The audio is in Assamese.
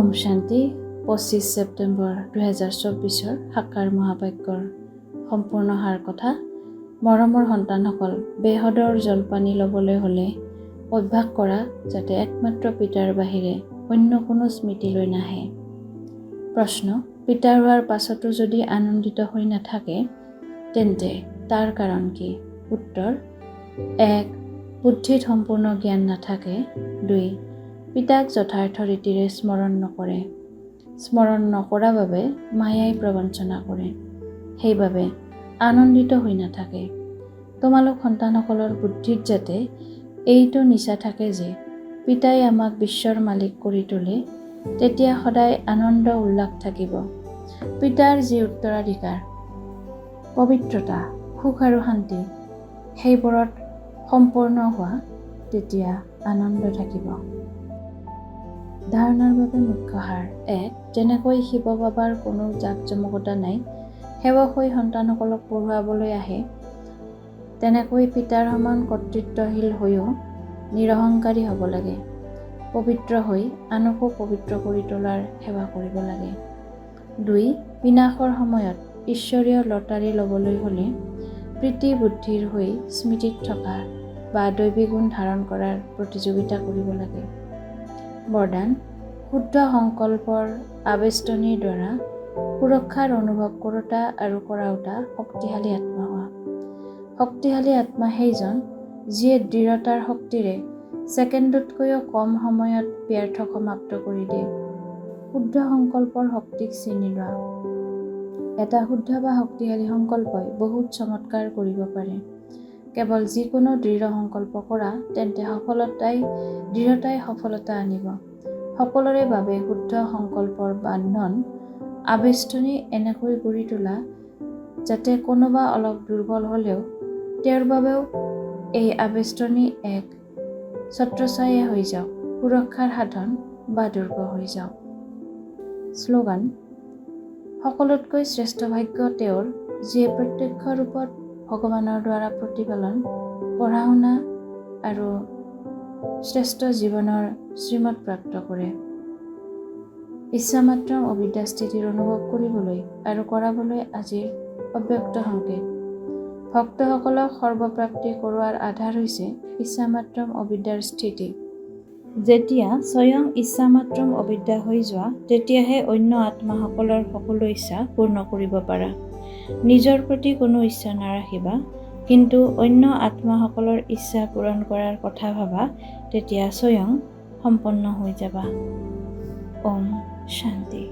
ওম শান্তি 25 ছেপ্টেম্বৰ 2024 সাকাৰ মহাবাক্যৰ সম্পূৰ্ণ সাৰ কথা। মৰমৰ সন্তানসকল, বেহদৰ জলপানী ল'বলৈ হ'লে অভ্যাস কৰা যাতে একমাত্ৰ পিতাৰ বাহিৰে অন্য কোনো স্মৃতিলৈ নাহে। প্ৰশ্ন: পিতাৰ হোৱাৰ পাছতো যদি আনন্দিত হৈ নাথাকে তেন্তে তাৰ কাৰণ কি? উত্তৰ: 1. বুদ্ধিত সম্পূৰ্ণ জ্ঞান নাথাকে। 2. পিতাক যথাৰ্থ ৰীতিৰে স্মৰণ নকৰে। স্মৰণ নকৰা বাবে মায়াই প্ৰবঞ্চনা কৰে, সেইবাবে আনন্দিত হৈ নাথাকে। তোমালোক সন্তানসকলৰ বুদ্ধিত যাতে এইটো নিচা থাকে যে পিতাই আমাক বিশ্বৰ মালিক কৰি তোলে, তেতিয়া সদায় আনন্দ উল্লাস থাকিব। পিতাৰ যি উত্তৰাধিকাৰ, পবিত্ৰতা, সুখ আৰু শান্তি, সেইবোৰত সম্পূৰ্ণ হোৱা, তেতিয়া আনন্দ থাকিব। ধাৰণাৰ বাবে মুখ্য সাৰ: 1. যেনেকৈ শিৱ বাবাৰ কোনো জাকজমকতা নাই, সেৱক হৈ সন্তানসকলক পঢ়ুৱাবলৈ আহে, তেনেকৈ পিতাৰ সমান কৰ্তৃত্বশীল হৈও নিৰহংকাৰী হ'ব লাগে। পবিত্ৰ হৈ আনকো পবিত্ৰ কৰি তোলাৰ সেৱা কৰিব লাগে। 2. বিনাশৰ সময়ত ঈশ্বৰীয় লটাৰী ল'বলৈ হ'লে প্ৰীতি বুদ্ধিৰ হৈ স্মৃতিত থকা বা দৈৱী গুণ ধাৰণ কৰাৰ প্ৰতিযোগিতা কৰিব লাগে। বৰদান: শুদ্ধ সংকল্পৰ আবেষ্টনীৰ দ্বাৰা সুৰক্ষাৰ অনুভৱ কৰোঁতা আৰু কৰাওঁতা শক্তিশালী আত্মা হোৱা। শক্তিশালী আত্মা সেইজন যিয়ে দৃঢ়তাৰ শক্তিৰে ছেকেণ্ডতকৈও কম সময়ত ব্যৰ্থ সমাপ্ত কৰি দিয়ে। শুদ্ধ সংকল্পৰ শক্তিক চিনি লোৱা। এটা শুদ্ধ বা শক্তিশালী সংকল্পই বহুত চমৎকাৰ কৰিব পাৰে। কেৱল যিকোনো দৃঢ় সংকল্প কৰা, তেন্তে দৃঢ়তাই সফলতা আনিব। সকলোৰে বাবে শুদ্ধ সংকল্পৰ বান্ধন আবেষ্টনী এনেকৈ গঢ়ি তোলা যাতে কোনোবা অলপ দুৰ্বল হ'লেও তেওঁৰ বাবেও এই আবেষ্টনী এক ছত্ৰছায়া হৈ যাওক, সুৰক্ষাৰ সাধন বা দুৰ্গ হৈ যাওক। শ্লোগান: সকলোতকৈ শ্ৰেষ্ঠ ভাগ্য তেওঁৰ, যিয়ে প্ৰত্যক্ষ ৰূপত ভগৱানৰ দ্বাৰা প্ৰতিপালন, পঢ়া-শুনা আৰু শ্ৰেষ্ঠ জীৱনৰ শ্ৰীমত প্ৰাপ্ত কৰে। ইচ্ছামাত্ৰ অবিদ্যা স্থিতিৰ অনুভৱ কৰিবলৈ আৰু কৰাবলৈ আজিৰ অব্যক্ত সংকেত। ভক্তসকলক সৰ্বপ্ৰাপ্তি কৰোৱাৰ আধাৰ হৈছে ইচ্ছামাত্ৰম অবিদ্যাৰ স্থিতি। যেতিয়া স্বয়ং ইচ্ছামাত্ৰম অবিদ্যা হৈ যোৱা, তেতিয়াহে অন্য আত্মাসকলৰ সকলো ইচ্ছা পূৰ্ণ কৰিব পাৰা। নিজৰ প্ৰতি কোনো ইচ্ছা নাৰাখিবা, কিন্তু অন্য আত্মাসকলৰ ইচ্ছা পূৰণ কৰাৰ কথা ভাবা, তেতিয়া স্বয়ং সম্পন্ন হৈ যাবা। ওম শান্তি।